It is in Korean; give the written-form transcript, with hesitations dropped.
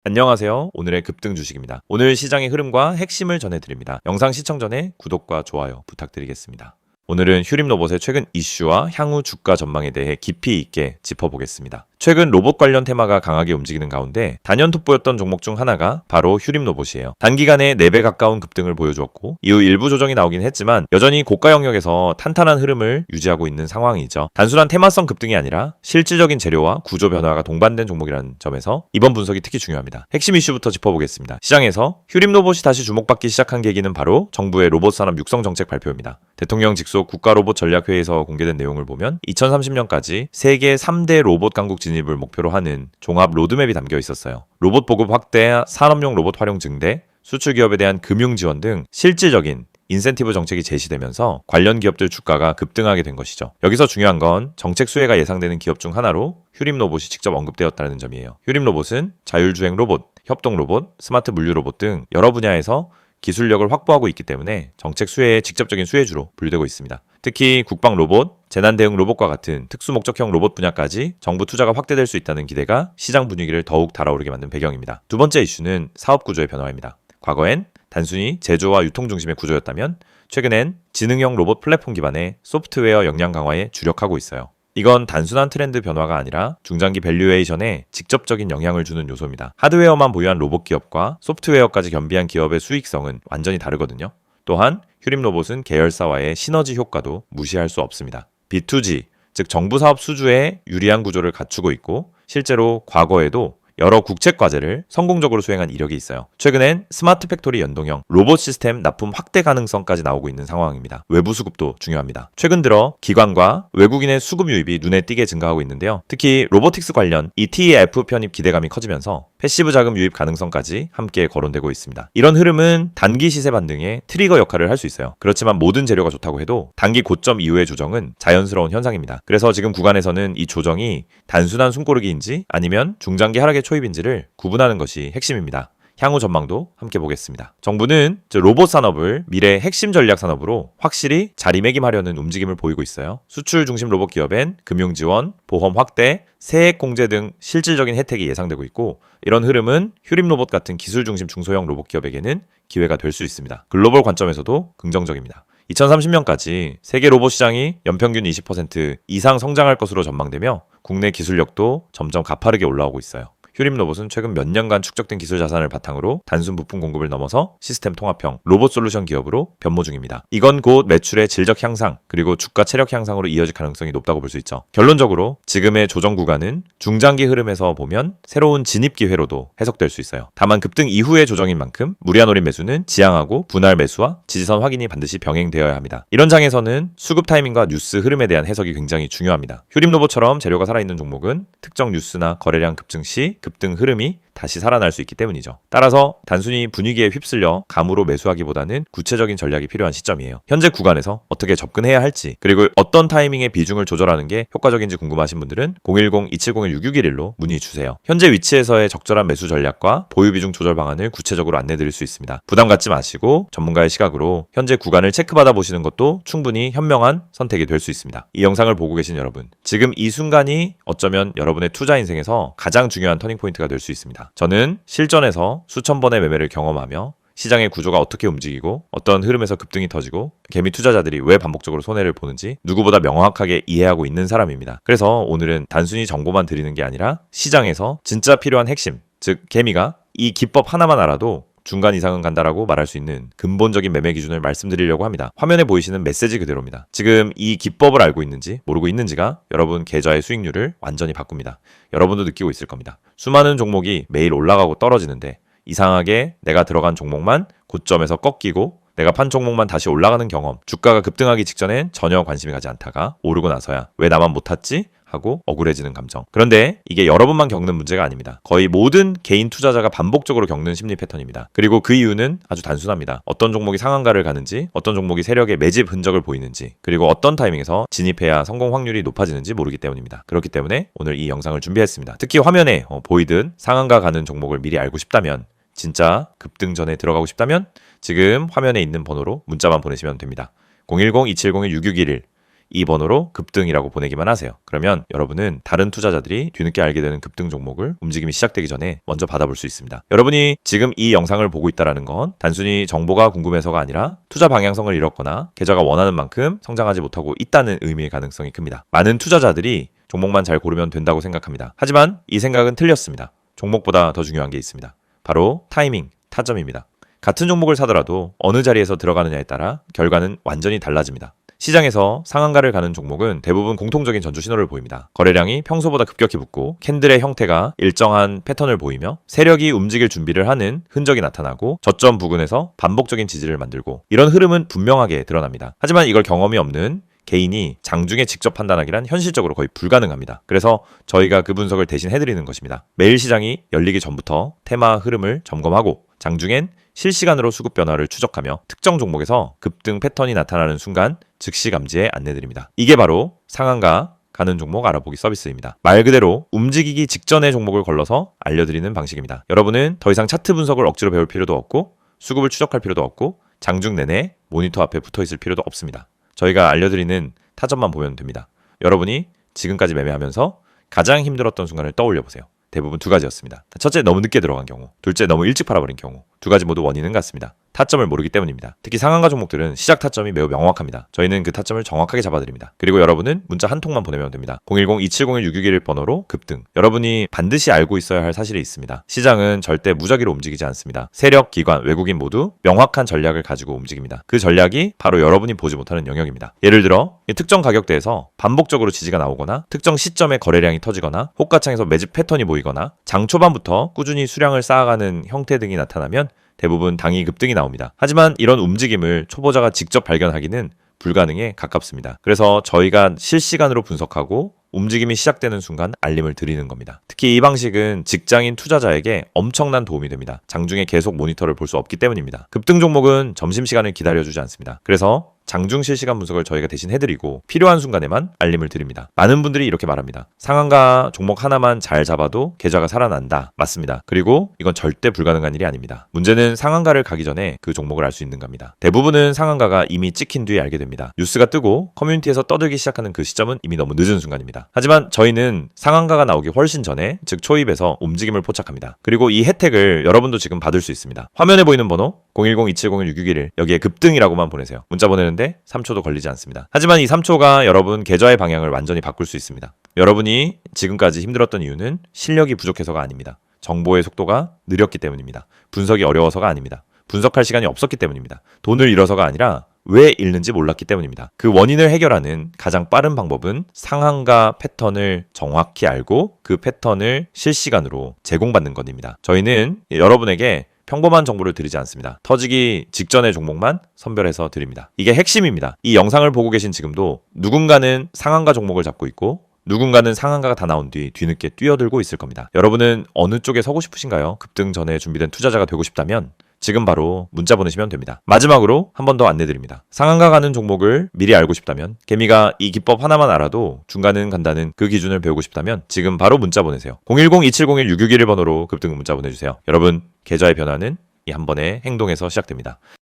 안녕하세요. 오늘의 급등 주식입니다. 오늘 시장의 흐름과 핵심을 전해드립니다. 영상 시청 전에 구독과 좋아요 부탁드리겠습니다. 오늘은 휴림로봇의 최근 이슈와 향후 주가 전망에 대해 깊이 있게 짚어보겠습니다. 최근 로봇 관련 테마가 강하게 움직이는 가운데 단연 돋보였던 종목 중 하나가 바로 휴림로봇이에요. 단기간에 4배 가까운 급등을 보여주었고 이후 일부 조정이 나오긴 했지만 여전히 고가 영역에서 탄탄한 흐름을 유지하고 있는 상황이죠. 단순한 테마성 급등이 아니라 실질적인 재료와 구조 변화가 동반된 종목이라는 점에서 이번 분석이 특히 중요합니다. 핵심 이슈부터 짚어보겠습니다. 시장에서 휴림로봇이 다시 주목받기 시작한 계기는 바로 정부의 로봇 산업 육성 정책 발표입니다. 대통령 직속 국가로봇 전략회의에서 공개된 내용을 보면 2030년까지 세계 3대 로봇 강국 진입을 목표로 하는 종합 로드맵이 담겨 있었어요. 로봇 보급 확대, 산업용 로봇 활용 증대, 수출 기업에 대한 금융 지원 등 실질적인 인센티브 정책이 제시되면서 관련 기업들 주가가 급등하게 된 것이죠. 여기서 중요한 건 정책 수혜가 예상되는 기업 중 하나로 휴림로봇이 직접 언급되었다는 점이에요. 휴림로봇은 자율주행 로봇, 협동 로봇, 스마트 물류 로봇 등 여러 분야에서 기술력을 확보하고 있기 때문에 정책 수혜의 직접적인 수혜주로 분류되고 있습니다. 특히 국방 로봇, 재난 대응 로봇과 같은 특수 목적형 로봇 분야까지 정부 투자가 확대될 수 있다는 기대가 시장 분위기를 더욱 달아오르게 만든 배경입니다. 두 번째 이슈는 사업 구조의 변화입니다. 과거엔 단순히 제조와 유통 중심의 구조였다면 최근엔 지능형 로봇 플랫폼 기반의 소프트웨어 역량 강화에 주력하고 있어요. 이건 단순한 트렌드 변화가 아니라 중장기 밸류에이션에 직접적인 영향을 주는 요소입니다. 하드웨어만 보유한 로봇 기업과 소프트웨어까지 겸비한 기업의 수익성은 완전히 다르거든요. 또한 휴림로봇은 계열사와의 시너지 효과도 무시할 수 없습니다. B2G, 즉 정부 사업 수주에 유리한 구조를 갖추고 있고 실제로 과거에도 여러 국책 과제를 성공적으로 수행한 이력이 있어요. 최근엔 스마트 팩토리 연동형 로봇 시스템 납품 확대 가능성까지 나오고 있는 상황입니다. 외부 수급도 중요합니다. 최근 들어 기관과 외국인의 수급 유입이 눈에 띄게 증가하고 있는데요. 특히 로보틱스 관련 ETF 편입 기대감이 커지면서 패시브 자금 유입 가능성까지 함께 거론되고 있습니다. 이런 흐름은 단기 시세 반등에 트리거 역할을 할 수 있어요. 그렇지만 모든 재료가 좋다고 해도 단기 고점 이후의 조정은 자연스러운 현상입니다. 그래서 지금 구간에서는 이 조정이 단순한 숨고르기인지 아니면 중장기 하락의 초입인지를 구분하는 것이 핵심입니다. 향후 전망도 함께 보겠습니다. 정부는 로봇 산업을 미래의 핵심 전략 산업으로 확실히 자리매김하려는 움직임을 보이고 있어요. 수출 중심 로봇 기업엔 금융 지원, 보험 확대, 세액 공제 등 실질적인 혜택이 예상되고 있고 이런 흐름은 휴림로봇 같은 기술 중심 중소형 로봇 기업에게는 기회가 될 수 있습니다. 글로벌 관점에서도 긍정적입니다. 2030년까지 세계 로봇 시장이 연평균 20% 이상 성장할 것으로 전망되며 국내 기술력도 점점 가파르게 올라오고 있어요. 휴림로봇은 최근 몇 년간 축적된 기술 자산을 바탕으로 단순 부품 공급을 넘어서 시스템 통합형 로봇 솔루션 기업으로 변모 중입니다. 이건 곧 매출의 질적 향상 그리고 주가 체력 향상으로 이어질 가능성이 높다고 볼 수 있죠. 결론적으로 지금의 조정 구간은 중장기 흐름에서 보면 새로운 진입 기회로도 해석될 수 있어요. 다만 급등 이후의 조정인 만큼 무리한 올인 매수는 지양하고 분할 매수와 지지선 확인이 반드시 병행되어야 합니다. 이런 장에서는 수급 타이밍과 뉴스 흐름에 대한 해석이 굉장히 중요합니다. 휴림로봇처럼 재료가 살아있는 종목은 특정 뉴스나 거래량 급증 시 급등 흐름이 다시 살아날 수 있기 때문이죠. 따라서 단순히 분위기에 휩쓸려 감으로 매수하기보다는 구체적인 전략이 필요한 시점이에요. 현재 구간에서 어떻게 접근해야 할지 그리고 어떤 타이밍에 비중을 조절하는 게 효과적인지 궁금하신 분들은 010-2701-6611로 문의 주세요. 현재 위치에서의 적절한 매수 전략과 보유 비중 조절 방안을 구체적으로 안내드릴 수 있습니다. 부담 갖지 마시고 전문가의 시각으로 현재 구간을 체크받아 보시는 것도 충분히 현명한 선택이 될 수 있습니다. 이 영상을 보고 계신 여러분, 지금 이 순간이 어쩌면 여러분의 투자 인생에서 가장 중요한 터닝포인트가 될 수 있습니다. 저는 실전에서 수천 번의 매매를 경험하며 시장의 구조가 어떻게 움직이고 어떤 흐름에서 급등이 터지고 개미 투자자들이 왜 반복적으로 손해를 보는지 누구보다 명확하게 이해하고 있는 사람입니다. 그래서 오늘은 단순히 정보만 드리는 게 아니라 시장에서 진짜 필요한 핵심, 즉 개미가 이 기법 하나만 알아도 중간 이상은 간다라고 말할 수 있는 근본적인 매매 기준을 말씀드리려고 합니다. 화면에 보이시는 메시지 그대로입니다. 지금 이 기법을 알고 있는지 모르고 있는지가 여러분 계좌의 수익률을 완전히 바꿉니다. 여러분도 느끼고 있을 겁니다. 수많은 종목이 매일 올라가고 떨어지는데 이상하게 내가 들어간 종목만 고점에서 꺾이고 내가 판 종목만 다시 올라가는 경험, 주가가 급등하기 직전엔 전혀 관심이 가지 않다가 오르고 나서야 왜 나만 못 탔지? 하고 억울해지는 감정. 그런데 이게 여러분만 겪는 문제가 아닙니다. 거의 모든 개인 투자자가 반복적으로 겪는 심리 패턴입니다. 그리고 그 이유는 아주 단순합니다. 어떤 종목이 상한가를 가는지, 어떤 종목이 세력의 매집 흔적을 보이는지, 그리고 어떤 타이밍에서 진입해야 성공 확률이 높아지는지 모르기 때문입니다. 그렇기 때문에 오늘 이 영상을 준비했습니다. 특히 화면에 보이듯 상한가 가는 종목을 미리 알고 싶다면, 진짜 급등 전에 들어가고 싶다면 지금 화면에 있는 번호로 문자만 보내시면 됩니다. 010-2701-6611 이 번호로 급등이라고 보내기만 하세요. 그러면 여러분은 다른 투자자들이 뒤늦게 알게 되는 급등 종목을 움직임이 시작되기 전에 먼저 받아볼 수 있습니다. 여러분이 지금 이 영상을 보고 있다는 건 단순히 정보가 궁금해서가 아니라 투자 방향성을 잃었거나 계좌가 원하는 만큼 성장하지 못하고 있다는 의미의 가능성이 큽니다. 많은 투자자들이 종목만 잘 고르면 된다고 생각합니다. 하지만 이 생각은 틀렸습니다. 종목보다 더 중요한 게 있습니다. 바로 타이밍, 타점입니다. 같은 종목을 사더라도 어느 자리에서 들어가느냐에 따라 결과는 완전히 달라집니다. 시장에서 상한가를 가는 종목은 대부분 공통적인 전조 신호를 보입니다. 거래량이 평소보다 급격히 붙고 캔들의 형태가 일정한 패턴을 보이며 세력이 움직일 준비를 하는 흔적이 나타나고 저점 부근에서 반복적인 지지를 만들고 이런 흐름은 분명하게 드러납니다. 하지만 이걸 경험이 없는 개인이 장중에 직접 판단하기란 현실적으로 거의 불가능합니다. 그래서 저희가 그 분석을 대신 해드리는 것입니다. 매일 시장이 열리기 전부터 테마 흐름을 점검하고 장중엔 실시간으로 수급 변화를 추적하며 특정 종목에서 급등 패턴이 나타나는 순간 즉시 감지에 안내드립니다. 이게 바로 상한가 가는 종목 알아보기 서비스입니다. 말 그대로 움직이기 직전의 종목을 걸러서 알려드리는 방식입니다. 여러분은 더 이상 차트 분석을 억지로 배울 필요도 없고 수급을 추적할 필요도 없고 장중 내내 모니터 앞에 붙어 있을 필요도 없습니다. 저희가 알려드리는 타점만 보면 됩니다. 여러분이 지금까지 매매하면서 가장 힘들었던 순간을 떠올려 보세요. 대부분 두 가지였습니다. 첫째, 너무 늦게 들어간 경우. 둘째, 너무 일찍 팔아버린 경우. 두 가지 모두 원인은 같습니다. 타점을 모르기 때문입니다. 특히 상한가 종목들은 시작 타점이 매우 명확합니다. 저희는 그 타점을 정확하게 잡아드립니다. 그리고 여러분은 문자 한 통만 보내면 됩니다. 010-2701-661 번호로 급등. 여러분이 반드시 알고 있어야 할 사실이 있습니다. 시장은 절대 무작위로 움직이지 않습니다. 세력, 기관, 외국인 모두 명확한 전략을 가지고 움직입니다. 그 전략이 바로 여러분이 보지 못하는 영역입니다. 예를 들어 특정 가격대에서 반복적으로 지지가 나오거나 특정 시점에 거래량이 터지거나 호가창에서 매집 패턴이 보이거나 장 초반부터 꾸준히 수량을 쌓아가는 형태 등이 나타나면 대부분 당이 급등이 나옵니다. 하지만 이런 움직임을 초보자가 직접 발견하기는 불가능에 가깝습니다. 그래서 저희가 실시간으로 분석하고 움직임이 시작되는 순간 알림을 드리는 겁니다. 특히 이 방식은 직장인 투자자에게 엄청난 도움이 됩니다. 장중에 계속 모니터를 볼 수 없기 때문입니다. 급등 종목은 점심시간을 기다려주지 않습니다. 그래서 장중 실시간 분석을 저희가 대신 해드리고 필요한 순간에만 알림을 드립니다. 많은 분들이 이렇게 말합니다. 상한가 종목 하나만 잘 잡아도 계좌가 살아난다. 맞습니다. 그리고 이건 절대 불가능한 일이 아닙니다. 문제는 상한가를 가기 전에 그 종목을 알 수 있는 겁니다. 대부분은 상한가가 이미 찍힌 뒤에 알게 됩니다. 뉴스가 뜨고 커뮤니티에서 떠들기 시작하는 그 시점은 이미 너무 늦은 순간입니다. 하지만 저희는 상한가가 나오기 훨씬 전에, 즉 초입에서 움직임을 포착합니다. 그리고 이 혜택을 여러분도 지금 받을 수 있습니다. 화면에 보이는 번호 010-2701-661 여기에 급등이라고만 보내세요. 문자 보내는데 3초도 걸리지 않습니다. 하지만 이 3초가 여러분 계좌의 방향을 완전히 바꿀 수 있습니다. 여러분이 지금까지 힘들었던 이유는 실력이 부족해서가 아닙니다. 정보의 속도가 느렸기 때문입니다. 분석이 어려워서가 아닙니다. 분석할 시간이 없었기 때문입니다. 돈을 잃어서가 아니라 왜 잃는지 몰랐기 때문입니다. 그 원인을 해결하는 가장 빠른 방법은 상한가 패턴을 정확히 알고 그 패턴을 실시간으로 제공받는 것입니다. 저희는 여러분에게 평범한 정보를 드리지 않습니다. 터지기 직전의 종목만 선별해서 드립니다. 이게 핵심입니다. 이 영상을 보고 계신 지금도 누군가는 상한가 종목을 잡고 있고 누군가는 상한가가 다 나온 뒤 뒤늦게 뛰어들고 있을 겁니다. 여러분은 어느 쪽에 서고 싶으신가요? 급등 전에 준비된 투자자가 되고 싶다면 지금 바로 문자 보내시면 됩니다. 마지막으로 한 번 더 안내드립니다. 상한가 가는 종목을 미리 알고 싶다면, 개미가 이 기법 하나만 알아도 중간은 간다는 그 기준을 배우고 싶다면 지금 바로 문자 보내세요. 010-2701-661 번호로 급등 문자 보내주세요. 여러분, 계좌의 변화는 이 한 번의 행동에서 시작됩니다.